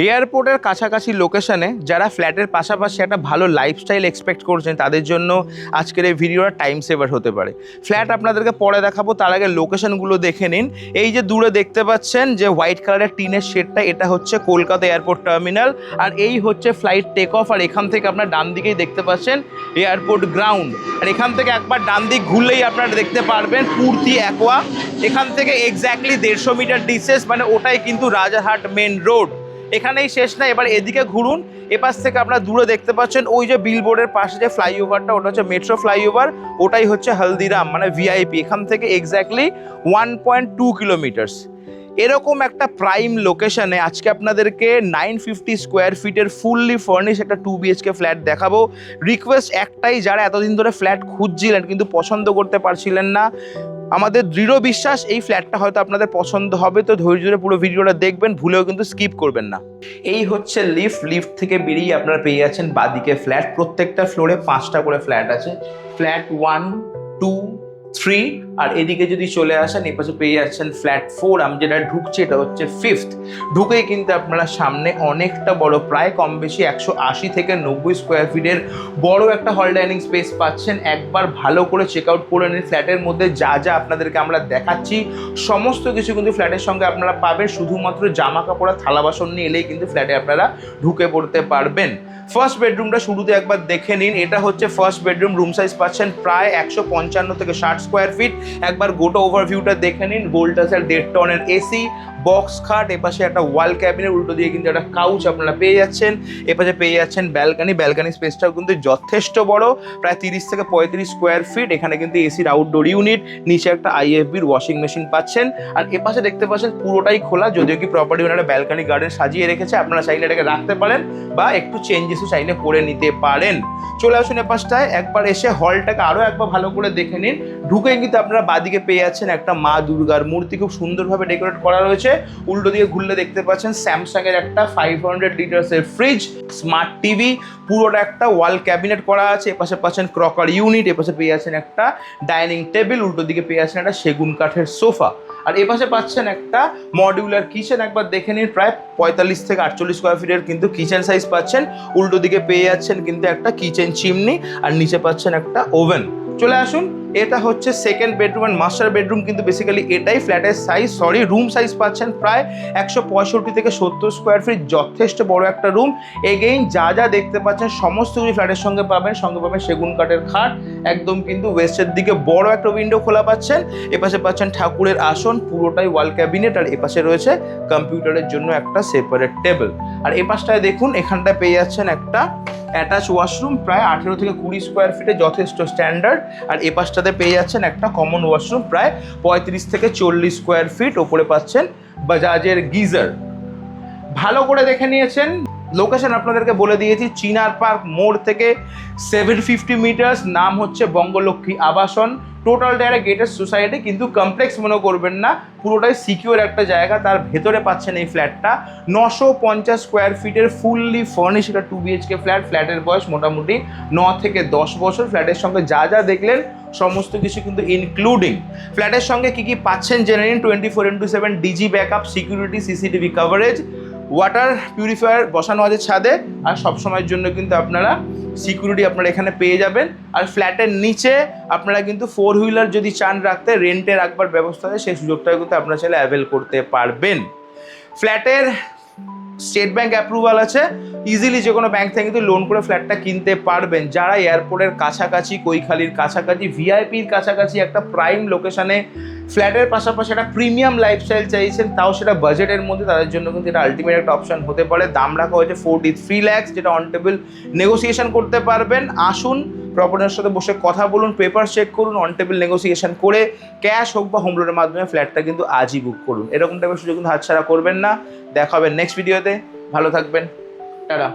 এয়ারপোর্টের কাছাকাছি লোকেশনে যারা ফ্ল্যাটের পাশাপাশি একটা ভালো লাইফস্টাইল এক্সপেক্ট করছেন তাদের জন্য আজকের এই ভিডিওটা টাইম সেভার হতে পারে। ফ্ল্যাট আপনাদেরকে পরে দেখাবো, তার আগে লোকেশনগুলো দেখে নিন। এই যে দূরে দেখতে পাচ্ছেন যে হোয়াইট কালারের টিনের শেডটা, এটা হচ্ছে কলকাতা এয়ারপোর্ট টার্মিনাল, আর এই হচ্ছে ফ্লাইট টেক অফ। আর এখান থেকে আপনার ডান দিকেই দেখতে পাচ্ছেন এয়ারপোর্ট গ্রাউন্ড, আর এখান থেকে একবার ডান দিক ঘুরলেই আপনারা দেখতে পারবেন পূর্তি অ্যাকোয়া। এখান থেকে এক্স্যাক্টলি 150 মিটার ডিসেন্স, মানে ওটাই কিন্তু রাজারহাট মেন রোড। এখানেই শেষ না, এবার এদিকে ঘুরুন। এপাশ থেকে আপনারা দূরে দেখতে পাচ্ছেন ওই যে বিলবোর্ডের পাশে যে ফ্লাইওভারটা, ওটা হচ্ছে মেট্রো ফ্লাইওভার, ওটাই হচ্ছে হলদিরাম মানে ভিআইপি। এখান থেকে এক্স্যাক্টলি 1.2 কিলোমিটার্স। এরকম একটা প্রাইম লোকেশনে আজকে আপনাদেরকে 950 স্কোয়ার ফিটের ফুললি ফার্নিশ একটা 2 BHK ফ্ল্যাট দেখাবো। রিকোয়েস্ট একটাই, যারা এতদিন ধরে ফ্ল্যাট খুঁজছিলেন কিন্তু পছন্দ করতে পারছিলেন না, আমাদের দৃঢ় বিশ্বাস এই ফ্ল্যাটটা হয়তো আপনাদের পছন্দ হবে। তো ধৈর্য ধরে পুরো ভিডিওটা দেখবেন, ভুলেও কিন্তু স্কিপ করবেন না। এই হচ্ছে লিফট থেকে বেরিয়ে আপনারা পেয়ে যাচ্ছেন বাদিকে ফ্ল্যাট। প্রত্যেকটা ফ্লোরে 5টা করে ফ্ল্যাট আছে। ফ্ল্যাট 1, 2, 3, আর এদিকে যদি চলে আসেন এপাশে পেয়ে যাচ্ছেন ফ্ল্যাট 4। আমি যেটা ঢুকছি এটা হচ্ছে 5th। ঢুকেই কিন্তু আপনারা সামনে অনেকটা বড়, প্রায় কম বেশি 180 থেকে 90 স্কোয়ার ফিটের বড় একটা হল ডাইনিং স্পেস পাচ্ছেন। একবার ভালো করে চেক আউট করে নিন। ফ্ল্যাটের মধ্যে যা যা আপনাদেরকে আমরা দেখাচ্ছি সমস্ত কিছু কিন্তু ফ্ল্যাটের সঙ্গে আপনারা পাবেন। শুধুমাত্র জামা কাপড় আর থালা বাসন নিয়ে এলেই কিন্তু ফ্ল্যাটে আপনারা ঢুকে পড়তে পারবেন। ফার্স্ট বেডরুমটা শুরুতে একবার দেখে নিন। এটা হচ্ছে ফার্স্ট বেডরুম। রুম সাইজ পাচ্ছেন প্রায় 155 থেকে 60 স্কোয়ার ফিট। একবার গোটা ওভারভিউটা দেখে নিন। গোল্ডটাসের 1.5 টনের এসি, বক্স খাট, এপাশে একটা ওয়াল ক্যাবিনের উল্টো দিয়ে কিন্তু একটা কাউচ আপনারা পেয়ে যাচ্ছেন। এপাশে পেয়ে যাচ্ছেন ব্যালকানি স্পেসটাও কিন্তু যথেষ্ট বড়, প্রায় 30 থেকে 35 স্কোয়ার ফিট। এখানে কিন্তু এসির আউটডোর ইউনিট, নিচে একটা IFBর ওয়াশিং মেশিন পাচ্ছেন। আর এপাশে দেখতে পাচ্ছেন পুরোটাই খোলা, যদিও কি প্রপার্টি ওনারা ব্যালকানি গার্ডেন সাজিয়ে রেখেছে। আপনারা চাইলে এটাকে রাখতে পারেন বা একটু চেঞ্জেসও চাইলে করে নিতে পারেন। চলে আসুন এপাশটায়, একবার এসে হলটাকে আরও একবার ভালো করে দেখে নিন। ঢুকে কিন্তু আপনারা বাদিকে পেয়ে যাচ্ছেন একটা মা দুর্গার মূর্তি, খুব সুন্দরভাবে ডেকোরেট করা রয়েছে। উল্টো দিকে ঘুরলে দেখতে পাচ্ছেন স্যামসাং এর একটা 500 লিটার্সের ফ্রিজ, স্মার্ট টিভি, পুরোটা একটা ওয়াল ক্যাবিনেট করা আছে। এপাশে পাচ্ছেন ক্রকার ইউনিট, এপাশে পেয়ে যাচ্ছেন একটা ডাইনিং টেবিল, উল্টো দিকে পেয়ে যাচ্ছেন একটা সেগুন কাঠের সোফা, আর এপাশে পাচ্ছেন একটা মডিউলার কিচেন। একবার দেখে নিন, প্রায় 45 থেকে 48 স্কোয়ার ফিটের কিন্তু কিচেন সাইজ পাচ্ছেন। উল্টো দিকে পেয়ে যাচ্ছেন কিন্তু একটা কিচেন চিমনি, আর নিচে পাচ্ছেন একটা ওভেন। চলে আসুন, এটা হচ্ছে second bedroom and master bedroom. কিন্তু বেসিক্যালি এটাই ফ্ল্যাটের সাইজ, রুম সাইজ পাচ্ছেন প্রায় 165 থেকে 70 স্কোয়ার ফিট, যথেষ্ট বড় একটা রুম। এগেইন যা যা দেখতে পাচ্ছেন সমস্ত কিছু ফ্ল্যাটের সঙ্গে পাবেন। সেগুন কাঠের খাট, একদম কিন্তু ওয়েস্টের দিকে বড় একটা উইন্ডো খোলা পাচ্ছেন। এপাশে পাচ্ছেন ঠাকুরের আসন, পুরোটাই ওয়াল ক্যাবিনেট, আর এপাশে রয়েছে কম্পিউটারের জন্য একটা সেপারেট টেবিল। আর এপাশটায় দেখুন, এখানটায় পেয়ে যাচ্ছেন একটা অ্যাটাচ ওয়াশরুম, প্রায় 18 থেকে 20 স্কোয়ার ফিটে, যথেষ্ট স্ট্যান্ডার্ড। আর এপাশটাতে পেয়ে যাচ্ছেন একটা কমন ওয়াশরুম, প্রায় 35 থেকে 40 স্কোয়ার ফিট। ওপরে পাচ্ছেন বাজাজের গিজার। ভালো করে দেখে নিয়েছেন। লোকেশন আপনাদেরকে বলে দিয়েছি, চিনার পার্ক মোড় থেকে 750 মিটার্স। নাম হচ্ছে বঙ্গলক্ষ্মী আবাসন। টোটালটা একটা গেটেড সোসাইটি, কিন্তু কমপ্লেক্স মনে করবেন না, পুরোটাই সিকিউর একটা জায়গা। তার ভেতরে পাচ্ছেন এই ফ্ল্যাটটা 950 স্কোয়ার ফিটের ফুললি ফার্নিশ একটা 2 BHK ফ্ল্যাট। ফ্ল্যাটের বয়স মোটামুটি 9 থেকে 10 বছর। ফ্ল্যাটের সঙ্গে যা যা দেখলেন সমস্ত কিছু কিন্তু ইনক্লুডিং। ফ্ল্যাটের সঙ্গে কি কি পাচ্ছেন জেনে নিন। 24/7 DG backup, security, CCTV coverage, water purifier বসানো আছে ছাদে, আর সবসময়ের জন্য কিন্তু আপনারা সিকিউরিটি আপনারা এখানে পেয়ে যাবেন। আর ফ্ল্যাটের নিচে আপনারা কিন্তু 4 হুইলার যদি চান রাখতে, রেন্টে রাখবার ব্যবস্থা আছে, সেই সুযোগটাও কিন্তু আপনারা চাইলে অ্যাভেল করতে পারবেন। ফ্ল্যাটের স্টেট ব্যাংক অ্যাপ্রুভাল আছে, ইজিলি যে কোনো ব্যাংক থেকে কিন্তু লোন করে ফ্ল্যাটটা কিনতে পারবেন। যারা এয়ারপোর্টের কাছাকাছি, কৈখালির কাছাকাছি, ভিআইপির কাছাকাছি একটা প্রাইম লোকেশনে ফ্ল্যাটের পাশাপাশি একটা প্রিমিয়াম লাইফস্টাইল চাইছেন, তাও সেটা বাজেটের মধ্যে, তাদের জন্য কিন্তু এটা আলটিমেট একটা অপশন হতে পারে। দাম রাখা হয়েছে 43 lakhs, যেটা অন টেবিল নেগোসিয়েশন করতে পারবেন। আসুন, প্রপার্টির সাথে বসে কথা বলুন, পেপার চেক করুন, অন টেবিল নেগোসিয়েশন করে ক্যাশ হোক বা হোম লোনের মাধ্যমে ফ্ল্যাটটা কিন্তু আজই বুক করুন। এরকম টাইপের সুযোগ কিন্তু হাতছাড়া করবেন না। দেখা হবে নেক্সট ভিডিওতে। ভালো থাকবেন, টাটা।